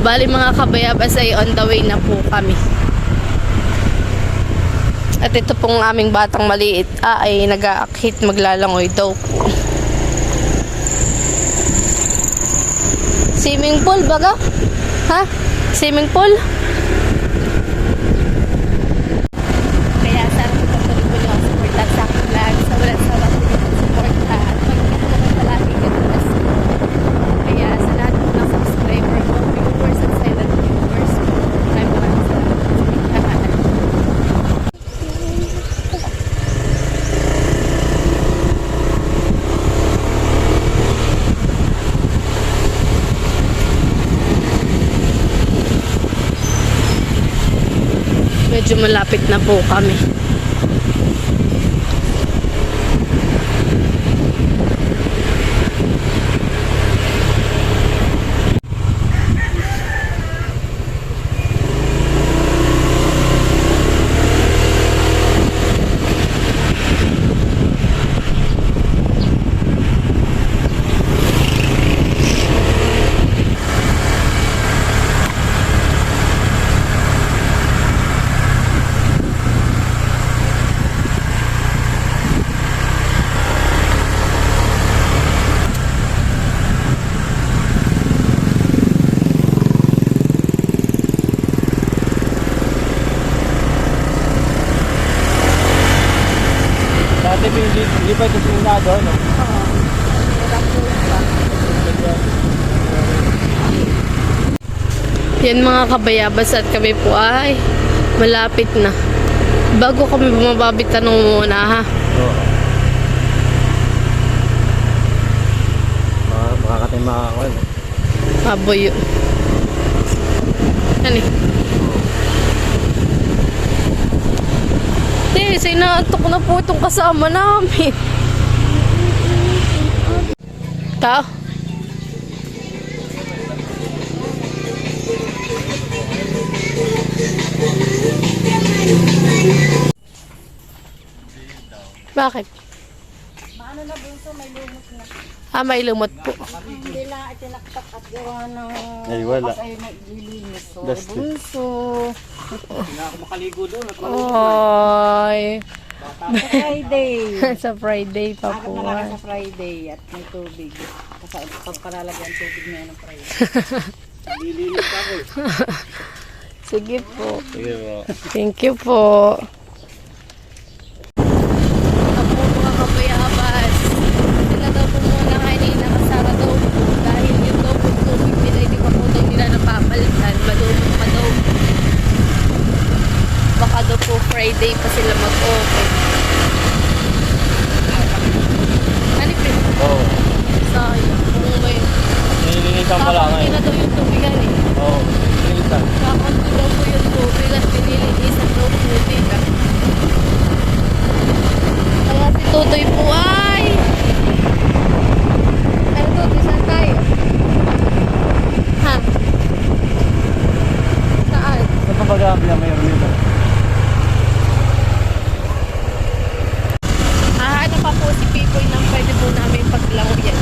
Bali mga kabayabas ay on the way na po kami. At ito pong aming batang maliit ay nag-aakhit, maglalangoy daw po. Swimming pool baga? Ha? Swimming pool? Kaya sana po patuloy po yung support sa aking vlog. Sa walang sawa po yung support at magkita naman palagi ganun. Kaya sa lahat po ng subscriber ko, viewers at silent viewers, maraming salamat po sa pagkakaan. Medyo malapit na po kami. Dati hindi pa ito sinado, no? Oo. Yan mga kabayabas at kami po ay malapit na. Bago kami bumababit, tanong muna ha. Oo. Makakatay makakakuan. Baboy yun. Ano eh? Inaantok na po itong kasama namin. Tao. Bakit? Maano na bunso, may lumot na. May lumot po. Hindi lang itinaktak at gawa ng Ay, wala. bukas ay naglilinis. So, Dusty. bunso. Hindi ako makaligo doon. Oy. Sa Friday. Sa Friday pa Agad po. na lang sa Friday at may tubig. Kasi pagpalalagyan tubig niya ng Friday. Nililinis ako. Sige po. Sige po. Thank you po. Ako mga kabayabas. Sila daw po muna kanina kasama daw po. Dahil yung daw po tubig nila, hindi pa po daw nila napapalitan. Malumot pa daw. Baka daw po Friday pa sila mag-open. Alipin. Oo. Sayang. Kung may Nililinisan pa lang kakunti eh. na daw yung tubigan eh. Oo. Nililinisan. Kakunti daw po yung tubig at pinilinisan daw po tubig. Kaya si Tutoy po ay... Ano Tutoy, saan tayo? Ha? Saan? Saan pa bagamit na mayroon dito? Ano pa po si Pipoy nang pwede po namin paglangoyan?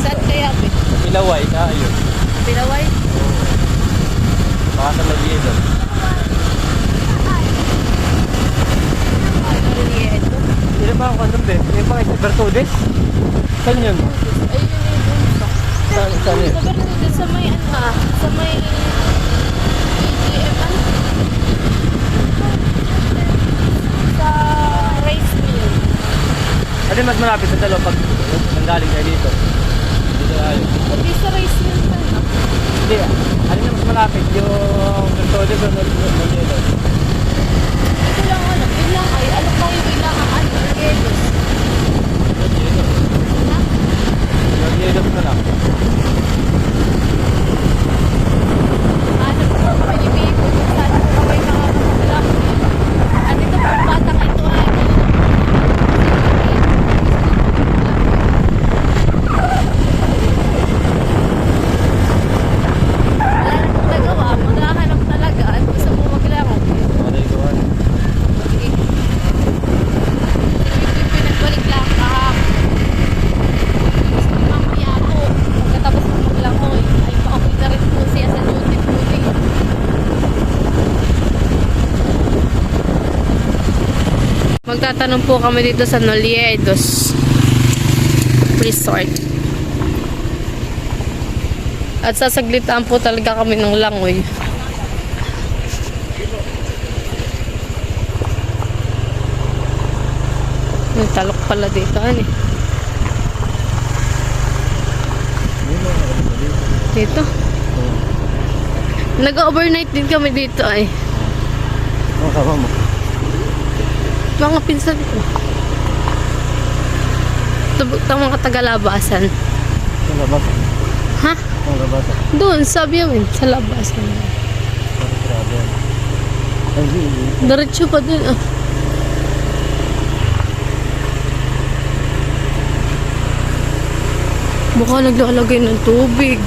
Saan kaya po? Ilaway, ayun. Bilaway? Baka sa Magyedo. Ano Riedo? Ilan ba ang kandang be? Yung mga isa Bertudes? Saan yun? Ayun yung bunso. Saan yun? Sa Bermuda, sa may ano sa may AGM ano? Sa rice mill. Ano mas malapit sa dalawa pag nanggaling kayo dito? Dito tayo. Hindi sa rice mill na. Hindi, ano na mas malapit? Yung Bertudes o Magyedo? Ito lang ano, ilang ay, ano kayo ilang ano, Riedos. Magyedo. Ha? Magyedo na lang. Ano po kayo Pipo, kung saan po kayo makakapaglang. At ito po bata ito ay wala na pong nagawa, maghahanap talaga at gusto mo maglaro. magtatanong po kami dito sa Noliedos Resort. At sasaglitan po talaga kami ng langoy. May talok pala dito, ano eh. Dito. Nag-overnight din kami dito ay. Ano kasama mo? Mga pinsan ko. Tubog ng mga tagalabasan. Sa labas. Ha? Sa labas. Doon, sabi yun, sa labasan. Grabe. Ay, Diretso pa dun, ah. Mukha naglalagay ng tubig.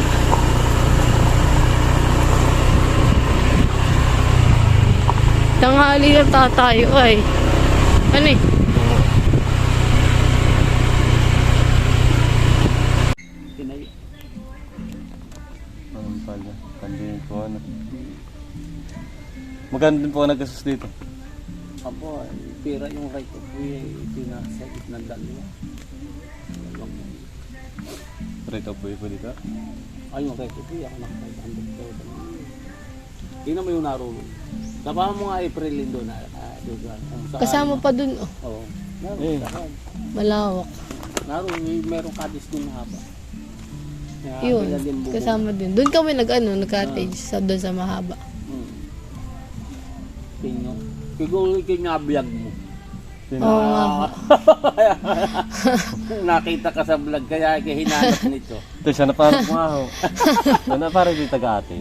Tanghali na tayo ay. Ano eh? Pinay. Anong pala? Kandihin po ano. Magkano din po ka nagkasus dito? Apo, pira yung right of way, pinasa ng dalawa. Rate of way po dito? Ay, yung right of way, ako naka 500,000. Tingnan mo yung narunong. Kapama mo nga April din doon. Kasama pa dun, oh. Oo. Eh. Malawak. Narunong, merong kadis din na haba. Kaya, Yun, bila din bubong. kasama din. Doon kami nag-cottage sa doon sa mahaba. Tingnan. Siguro kinablog mo. Oo nga. Nakita ka sa vlog, kaya hinanap nito. Ito siya na parang kumaho. Sana parang di taga-ate.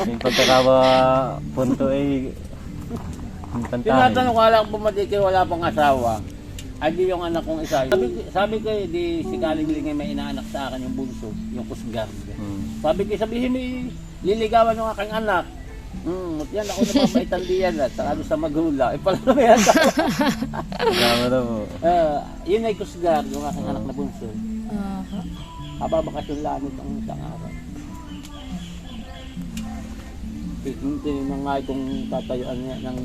Yung pagkakawa punto ay pantahin. Tinatanong ko lang pumatiki, wala pang asawa. Ay di yung anak kong isa. Sabi ko, di si Kaling may inaanak sa akin yung bunso, yung kusgard. Sabi ko, sabihin mo, liligawan yung aking anak. Yan ako napapaitan diyan at saka sa maghula. Pala na may asawa. Kasama na po. Yun ay kusgard, yung aking anak na bunso. Aha. Kababakasyon langit ang isang araw. Tingnan na nga itong tatayuan niya ng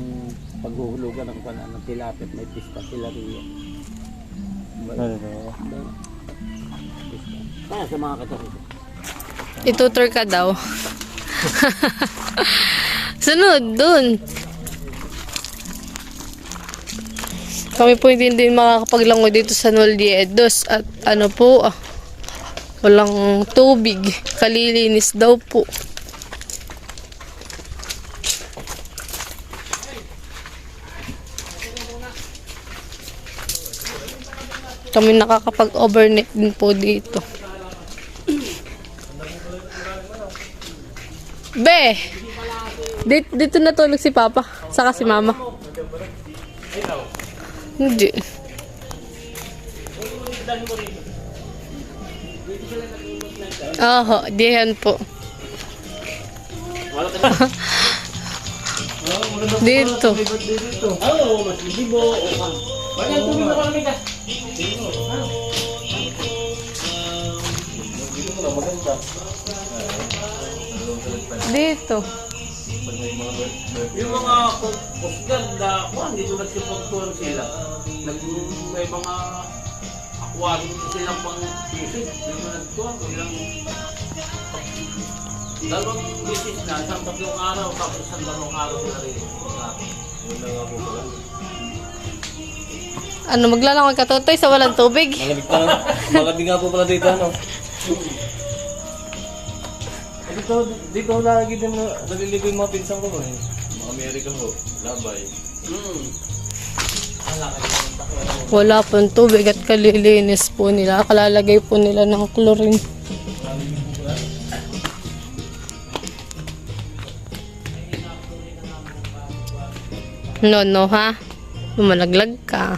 paghuhulugan ng kanan ng tilapit, may pista tilaria. Ano to? Kaya sa mga katarito. Itutur ka daw. Sunod, dun. Kami po hindi din makakapaglangoy dito sa Noliedos at ano po, walang tubig. Kalilinis daw po. Kami nakakapag-overnight din po dito. Be! Dito natulog si Papa. Saka si Mama. Hindi. Oho, diyan po. Dito. Oo, mas libo. Wala tubig na kami ka. Dito. Yung mga kusgan na kuhan, dito nagsipagtuan sila. May mga aquarium silang pang isip. Dito nagtuan, ilang dalawang bisis na, isang 3 araw, tapos isang 2 araw sila rin. Wala nga po pala. Ano, maglalangoy ka, Totoy, sa walang tubig? Malamig nga po pala dito, ano? Dito lagi din naliligo yung mga pinsan ko eh. Mga Amerika ho, labay. Wala pong tubig at kalilinis po nila. Kalalagay po nila ng chlorine. No, ha? Lumalaglag ka.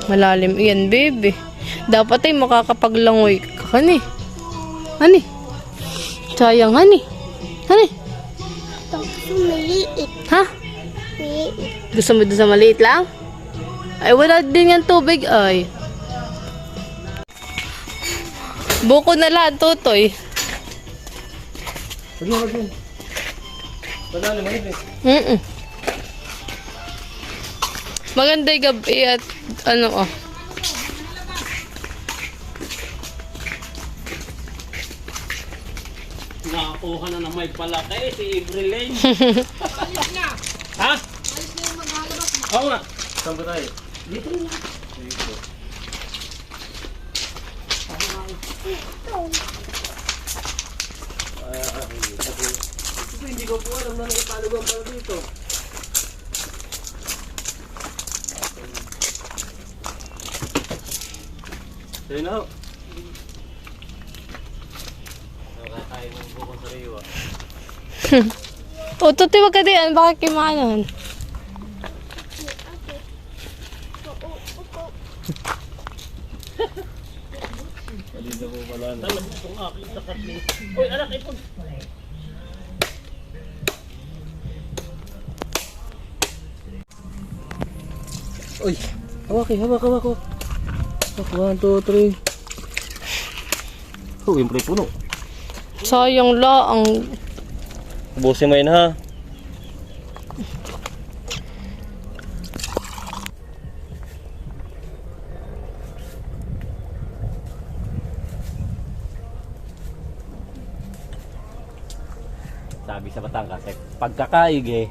Malalim yan, baby. Dapat ay makakapaglangoy ka, hani. Hani? Sayang, hani. Hani? Maliit. Ha? Gusto mo doon sa maliit lang? Ay, wala din yan tubig, ay. Buko na lang, Totoy. Pwede mo lagyan. Padali mo ito eh. Maganda yung gabi at ano oh. Nakakuha na ng may palaki si April Lane. Ha? Oo nga. Saan ba tayo? Dito na. Dito. Hindi ko po alam na naipalugan pala dito. Sa'yo na ho. Nakakain ng bukong sariwa. O, tuti wag ka din. Bakit kimaanon? Malito po pala na. Alam mo itong aking sakatli. Uy, anak, ipon. Uy! Hawak eh, hawak. 1, 2, 3. Oh, yung pre puno. Sayang la, ang Ubusin mo yun ha. Sabi sa Batangas, pagkakaig eh.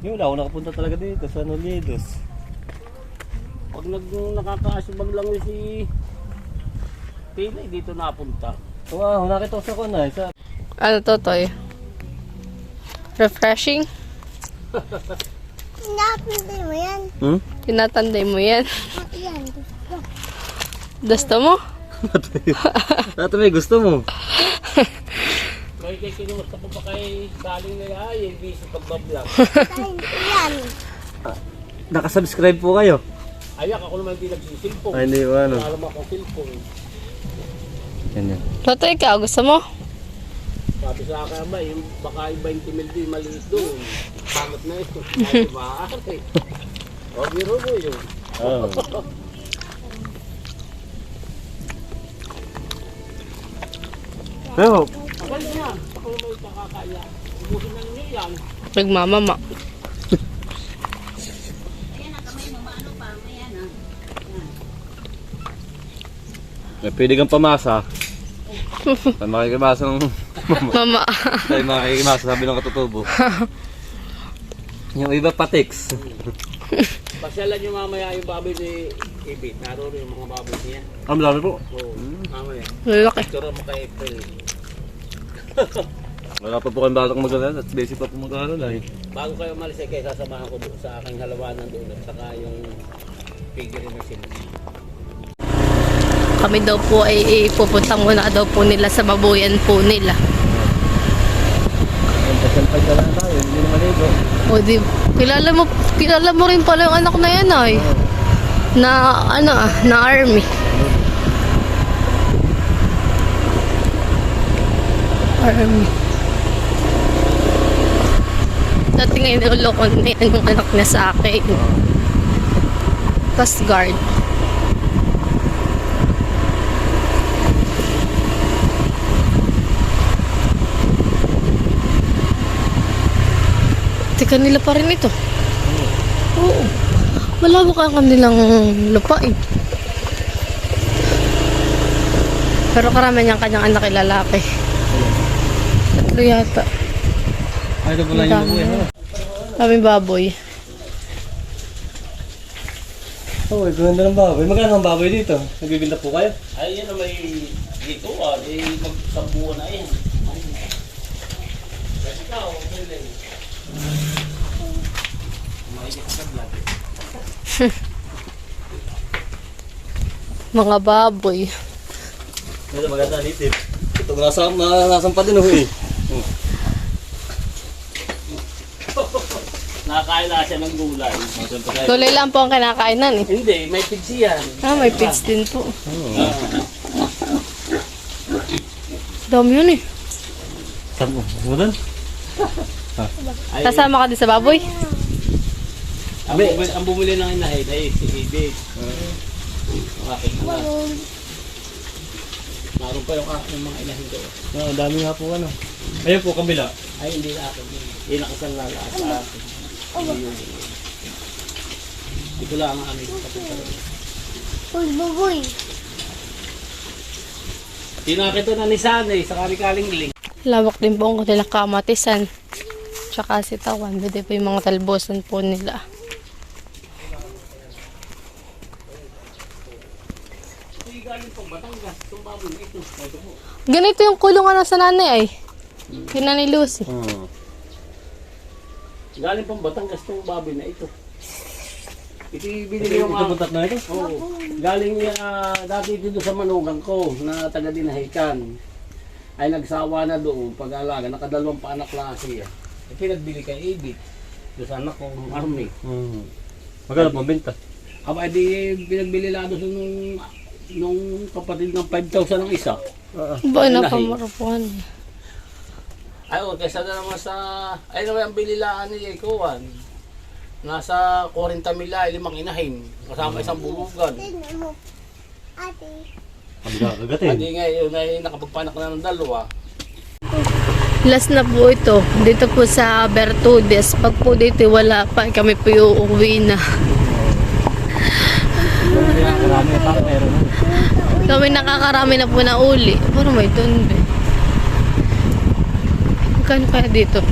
Yung wala ako nakapunta talaga dito sa Nolidos. Pag nakakaasibag lang yun si Pina, dito napunta. Wow, nakita ko sa kunay. Sa... ano to, Toy? Refreshing? Napinday mo yan. Hmm? Tinatanday mo yan. Yan. Gusto mo? Ito may gusto mo. May kinumusta po ba kay Saling nila ay busy pagbablog. Yan. Nakasubscribe po kayo? Ayak, ako naman hindi nagsisilpong. Ay, hindi ba ano? Alam ako silpong. Ganyan. Toto, ikaw, gusto mo? Sabi sa akin ba, yung baka yung 20 mil din maliit doon. Pangit na ito. Ay, maaari. O, biro mo yun. Oh. Pero, Akal na, ako naman yung kakakaya. Ubusin na ninyo yan. Nagmamama. pwede kang pamasa. Ay, makikimasa ng Mama. Ay, makikimasa, sabi ng katutubo. Yung iba patiks. Pasyalan nyo mamaya yung baboy ni Ibit. Naroon yung mga baboy niya. Ang dami po. Oo, mamaya. Lalaki. Picture mo kay April. Wala pa po kayong balak mag-alala at basic pa po mag-alala eh. Bago kayo umalis ay kayo sasamahan ko doon sa aking halawanan doon at saka yung figure na sila. Kami daw po ay pupunta muna daw po nila sa babuyan po nila. Pasalpag ka lang tayo, hindi naman ito. O di, kilala mo rin pala yung anak na yan ay. Na ano na army. Army. Dati ngayon nilolokon na yan yung anak niya sa akin. Coast Guard. Teka, nila pa rin ito. Oo. Malawak ang kanilang lupa eh. Pero karamihan niyang kanyang anak ay lalaki. Tatlo yata. Ay, ito pala yung buhay mo. Kaming baboy. Oh, ganda ng baboy. Magkano ang baboy dito? Nagbibinta po kayo? Ay, yan na may dito magsambuan na yan. Kasi ikaw, okay. Mga baboy. Ito maganda dito. Ito nasampa din oh eh. Nakakain na siya ng gulay. Gulay lang po ang kinakainan eh. Hindi, may pigsi yan. Ah, may pigs din po. Dami yun eh. Saan mo? Ano doon? Ay, Kasama ka din sa baboy? ang bumili ng inahin ay si Ibit. Okay na. Naroon pa yung mga inahin ko. Ang dami nga po ano. Ayun po, kabila. Ay, hindi na akin. Hindi nakasal na lahat sa akin. Hindi ko lang ang aming kapatid. Uy, buboy. Tinakita na ni Sanay sa Karikaling-ling. Lawak din po ang kanilang kamatisan. Tsaka sitawan. Pwede po yung mga talbosan po nila. Ganito yung kulungan sa nanay ay. Yung nanay Lucy. Galing pang Batangas itong baboy na ito. Ito yung binili yung Ito na ito? Oo. Galing dati dito sa manugang ko na taga Dinahican. Ay nagsawa na doon pag-alaga. Nakadalawang paanak lang siya. E pinagbili kay Edith. Doon sa anak ko, Army. Magkano po benta? Aba, di pinagbili lang doon nung kapatid ng 5,000 ang isa. Ba, napamarapuan. Ay, kaysa na naman sa... Ay, naman ang bililaan ni Ekuan. Nasa 40 mila, 5 inahin. Kasama isang bulugan. Tignan mo. Ate. Kagatin. Hindi ngayon ay nakapagpanak na ng dalawa. Last na po ito. Dito po sa Bertudes. Pag po dito wala pa, kami po yung uuwi na. Marami pa, meron na. Kami nakakarami na po na uli. Pero may tunde. Magkano kaya dito?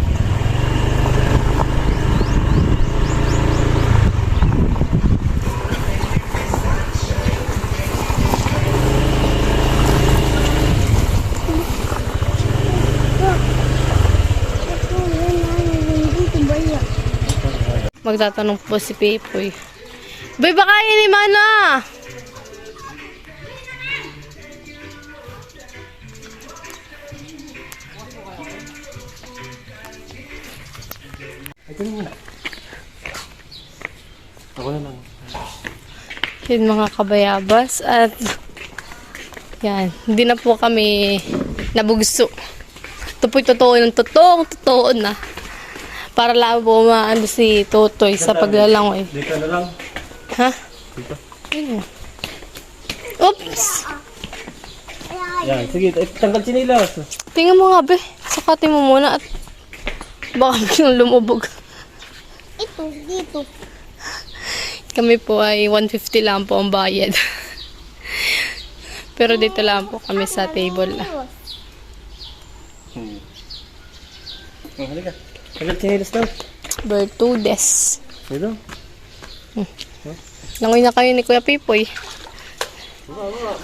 Magtatanong po si Pepoy. Bay, baka yun ni Mana! Ito na. Ako na lang. Yun mga kabayabas at yan, hindi na po kami nabugso. Ito po'y totoo na. Para lang po maano si Totoy sa paglalangoy. Dito na lang. Ha? Dito. Ayun. Oops! Yan, sige. Tanggal sinilas. Tingnan mo nga be. Sakatin mo muna at baka biglang lumubog. Ito, dito. Kami po ay 150 lang po ang bayad. Pero dito lang po kami sa table. Oh, halika. Tanggal sinilas daw. Bertudes. Ito. Langoy na kayo ni Kuya Pipoy.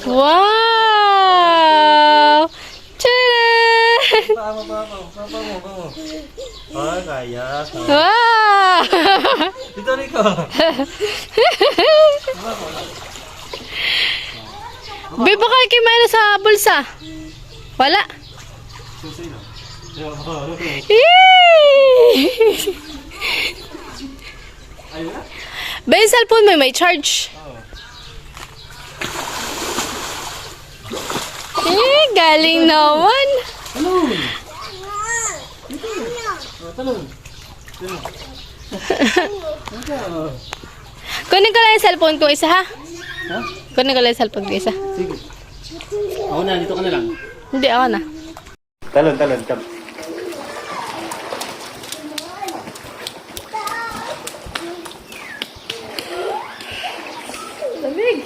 Wow! Tcharam! Papa. Ah, kaya. Wow! Dito, Rico. Be, baka kimaya sa bulsa. Wala. Yee! Be, yung cellphone mo may charge. Galing naman. Kunin ko lang yung cellphone ko isa, ha? Kunin ko lang yung cellphone ko isa. Sige. Ako na, dito ka na lang. Hindi, ako na. Talon. Lamig.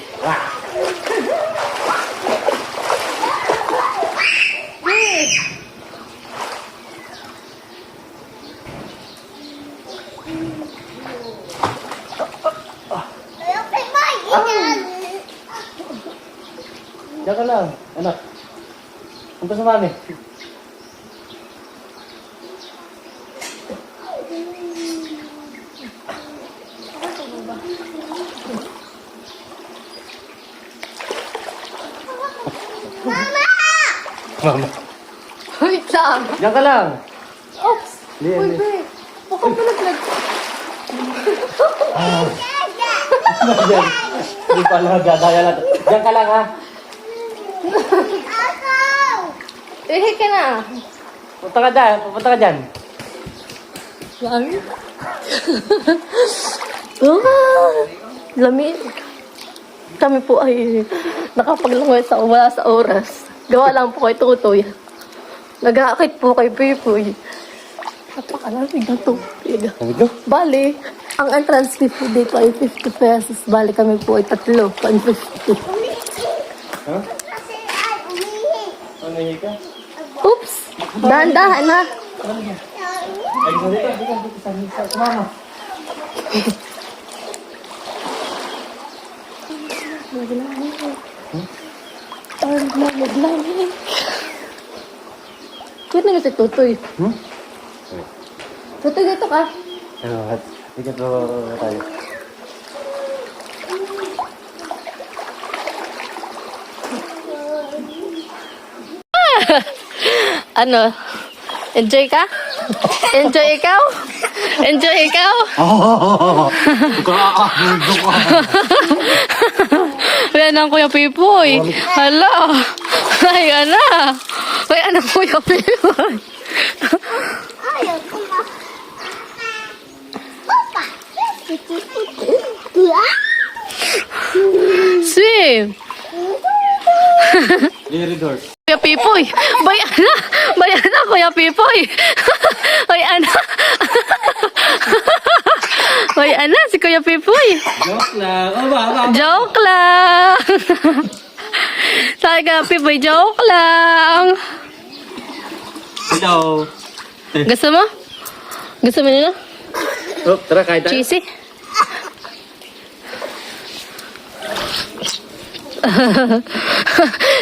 Diyan ka lang, anak. Punta sa mami. Mama! Wait lang. Diyan ka lang. Oops. Uy, Be. Baka malaglag. Diyan. Hindi pala dadaya lang. Diyan ka lang, ha? Ihi ka na. Punta ka dyan. Lamig. Ah, lamig. Kami po ay nakapaglangoy sa wala sa oras. Gawa lang po kay Tutoy. Nag-aakit po kay Pipoy. Napakalamig ng tubig. Bali, ang entrance fee po dito ay 50 pesos. Bali kami po ay 3, 150. Kasi ay umihi. Ano ka? Oops! Dahan-dahan ha. Maglamig. Kaya na si Tutoy. Tutoy, dito ka. Ano, hindi ko tayo. Ano? Enjoy ka? Enjoy ikaw? Enjoy ikaw? Yan ang Kuya Pipoy. Hala. Ay, ana. Ay, ana Kuya Pipoy. Ayaw ko na. Papa! Kuya? Swim. Very door. Kuya Pipoy. Bayana. Bayana, Kuya Pipoy. Bayana. Bayana, si Kuya Pipoy. Joke lang. Oh, ba? Joke lang. Sabi ka, Pipoy, joke lang. Hello. Gusto mo? Gusto mo nila? Oh, tara, kahit tayo. Cheesy?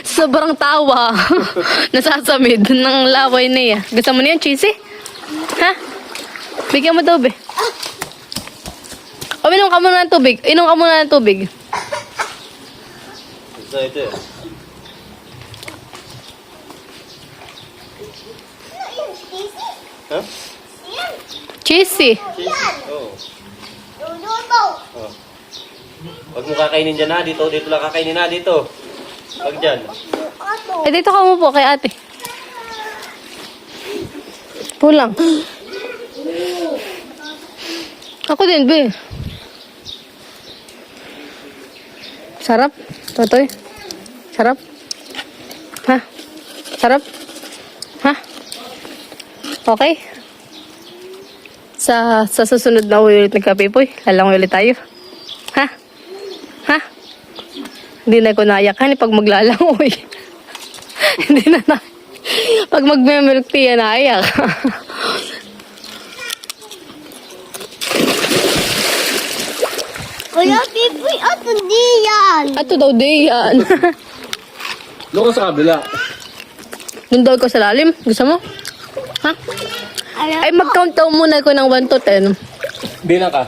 Sobrang tawa. Nasasamid ng laway niya. Gusto mo niyan, cheesy? Ha? Bigyan mo daw, be. O, inom ka muna ng tubig. Inom ka muna ng tubig. Ito. Ha? Cheesy. Oo. Luluto. Oh. Huwag mo kakainin dyan ha. Dito lang kakainin ha. Dito. Huwag dyan. Ato. Eh, dito ka mo po kay ate. Pulang. Ako din, be. Sarap? Totoy? Sarap? Ha? Sarap? Ha? Okay? Sa susunod na ulit nagkapipoy, lalangoy ulit tayo. Ha? Ha? Hindi na ko naiyakan pag maglalangoy. Hindi na. Pag magme-milk tea, naiyak. Kuya Pipoy, ato di yan. Ato daw di yan. Doon ka sa kabila. Doon daw ko sa lalim. Gusto mo? Ha? Ay, mag-count daw muna ko ng 1 to 10. Bilang ka.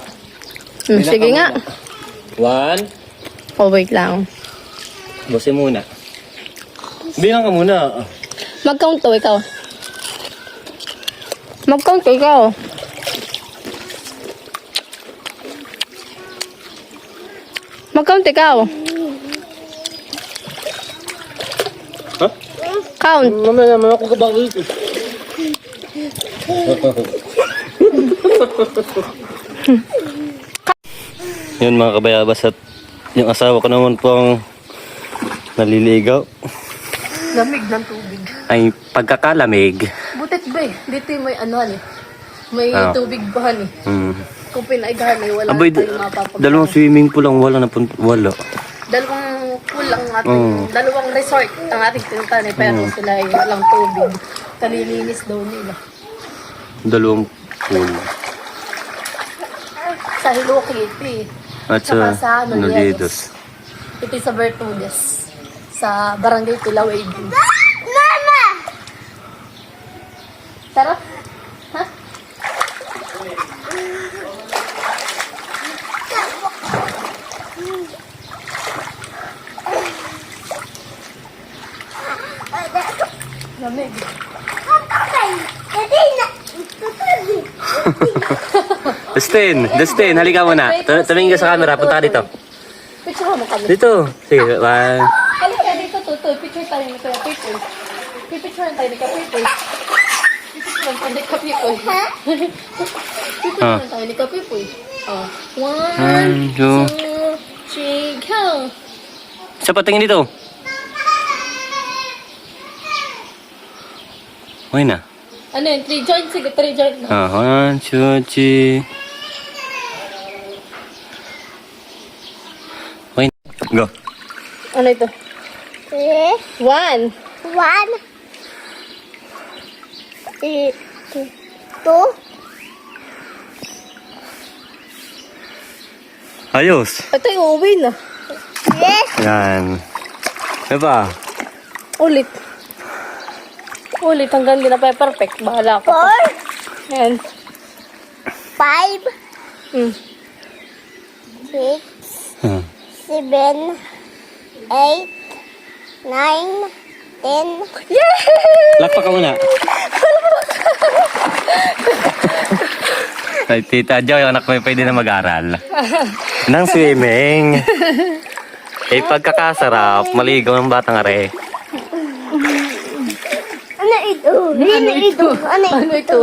Sige nga. 1. Oh, wait lang. Busin muna. Bilang ka muna. Mag-count daw ikaw. Mag-count ikaw. Mag-count ikaw. Ha? Count. Mamaya naman ako kabakit. Yun mga kabayabas at yung asawa ko naman pong naliligaw Lamig ng tubig. ay pagkakalamig. Butit ba eh. Dito yung may ano eh. May Ah. tubig bahan eh. Kung pinaigahan ay wala Abay, tayong mapapagawa. dalawang swimming pool lang wala na wala. Dalawang pool ang ating, dalawang resort ang ating tinuntahan eh. Pero sila ay walang tubig. Kalilinis daw nila. Dalawang pool. Sa Hello Kitty. At Saka sa sa ano, Nolidos. Ito sa Bertudes. Sa Barangay Pilaway din. Mama! Sarap? Ha? Lamig. Tatay! Tatay na! Tatay! Dustin, halika muna. Tumingin ka sa camera, punta ka dito. Picture mo kami. Dito. Sige, 1. Halika dito, Tutoy. Picture tayo ni Kuya Pipoy. Pipicture tayo ni Kuya Pipoy. Pipicture tayo ni Kuya Pipoy. Pipicture tayo ni Kuya Pipoy. Oh. 1, 2, 3, go! Isa pa tingin dito. Okay na. Ano yun? 3 joint? Sige, 3 joint na. 1, 2, 3. Okay. Go. Ano ito? 3, 1. 1, 2, Ayos. Ito yung uuwi na. 3, Yan. Ano pa? Ulit. Ulit hanggang di na pa perfect. Bahala ko. 4, Ayan. 5, Hmm. 6, Hmm. 7, 8, 9, 10. Lakpak ka muna. Ay, Tita Jo, yung anak mo yung pwede na mag-aral. Nang swimming. Eh, pagkakasarap, maligaw ng batang are. Ano ito? Ano ito? Ano Ano ito?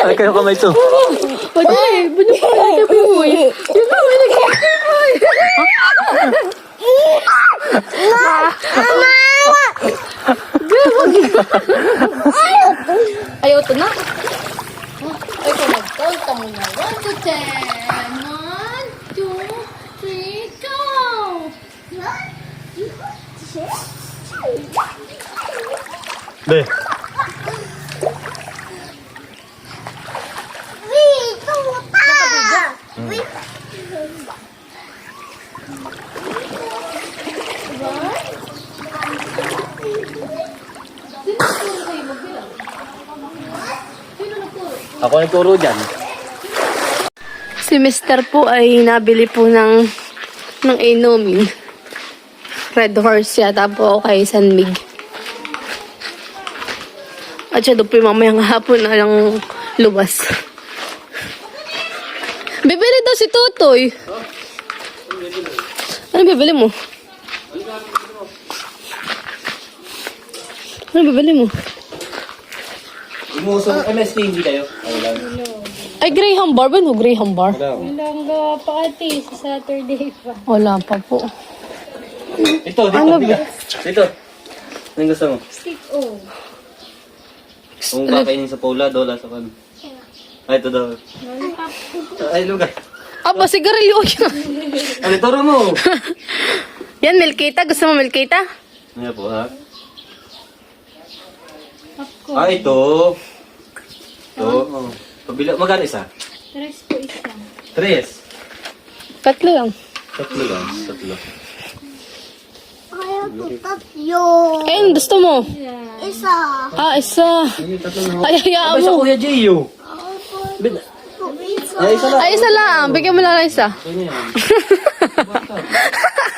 Ay, kayo kamay ito. Ay, bunyo pa rin kami mo eh. Yung pa rin Ayaw ito na. Ay, kung nag-count ka muna. 1 to 10. 1, 2, 3, go! Be. Wait, tuta! Wait. Ako nagturo dyan. Si Mr. po ay nabili po ng inumin. Red Horse yata po kay San Mig. At siya doon po yung mamayang hapon na lang luwas. Bibili daw si Tutoy. Ano bibili mo? Ano bibili mo? Imusong MST hindi kayo. Ay, Graham Bar. Ba no Graham Bar? Hanggang pa ate, sa Saturday pa. Wala pa po. Ito, dito, dito. Dito. Anong gusto mo? Stick o. Kung kakainin sa Paula, dola sa kan. Ay, ito daw. Ay, lugar. Apa, sigarilyo yan. Ano, turo mo? Yan, Milkita. Gusto mo Milkita? Ano po, ha? Ah, ito. Ito. Oh. Pabila, magkano isa? 3 po isa. 3. Tatlo lang. Tatlo lang. Tatlo. Ayaw tutat yo. Ayun, gusto mo? Isa. Ah, isa. Ay, hayaan Ay, sa mo. Kuya Gio. Isa. Ay, isa lang. Ay, isa lang. Bigyan mo lang ng isa. Ito niya.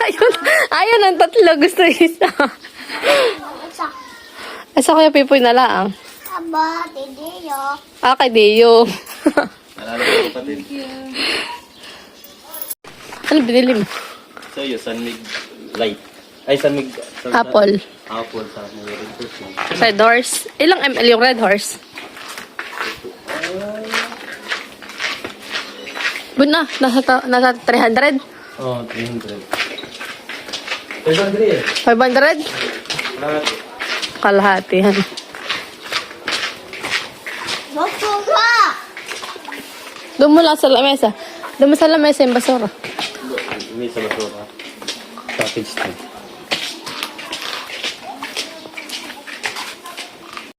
ayun, ayun ang tatlo. Gusto isa. Isa. Isa Kuya Pipoy na lang. Aba, tidiyo. Ah, kay Deo. Nalala ko kapatid. Ano binili mo? So, yun, San Mig Light. Ay, San Mig... Apple. Apple sa Red Horse. Red Horse. Ilang ml yung Red Horse? Bun na, nasa 300? Oh, 300. 300 eh. 500? Lahat. Kalahati yan. Masuka. Doon mo lang sa lamesa. Doon mo sa lamesa yung basura. May sa basura. Package 2.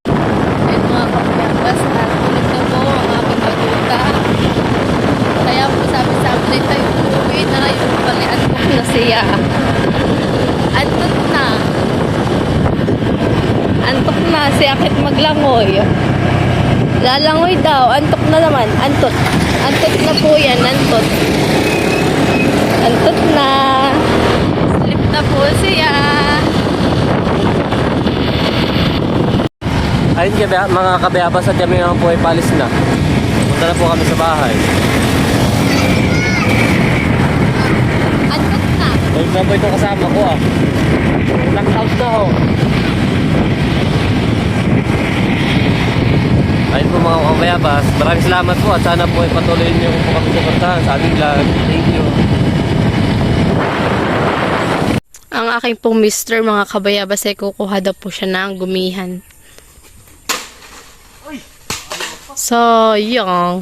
Ayun mga kapyabas, tulog na po ang aking maguta. Kaya po sabi-sabi na tayo uuwi na yung palian ko na siya. Antok na. Antok na si Akit maglangoy. Lalangoy daw. Antok na naman. Antot. Antot na po yan. Antot. Antot na. Sleep na po siya. Ayun mga kabiyabas at kami nga po ay palis na. Punta na po kami sa bahay. Antot na. Tulog na po itong kasama ko ah. Knockout na ho. Ayun po mga Kabayabas, maraming salamat po at sana po ay patuloy niyo po kami suportahan sa aming vlog. Thank you. Ang aking pong mister, mga kabayabas, ay kukuha daw po siya ng gumihan. Sayang.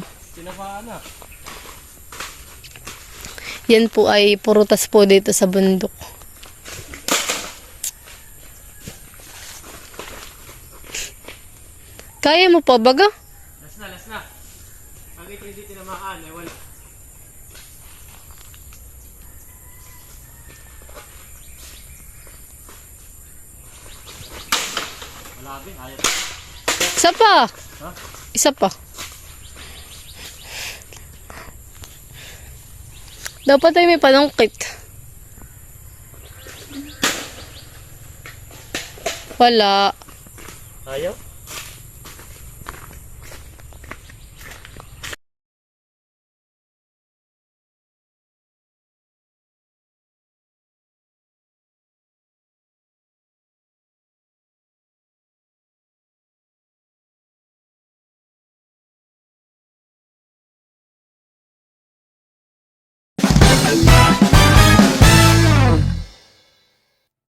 Yan po ay purutas po dito sa bundok. Kaya mo pa baga? Last na. Pag ito hindi tinamaan, ay wala. Isa pa. Isa pa. Dapat ay may panungkit. Wala. Ayaw?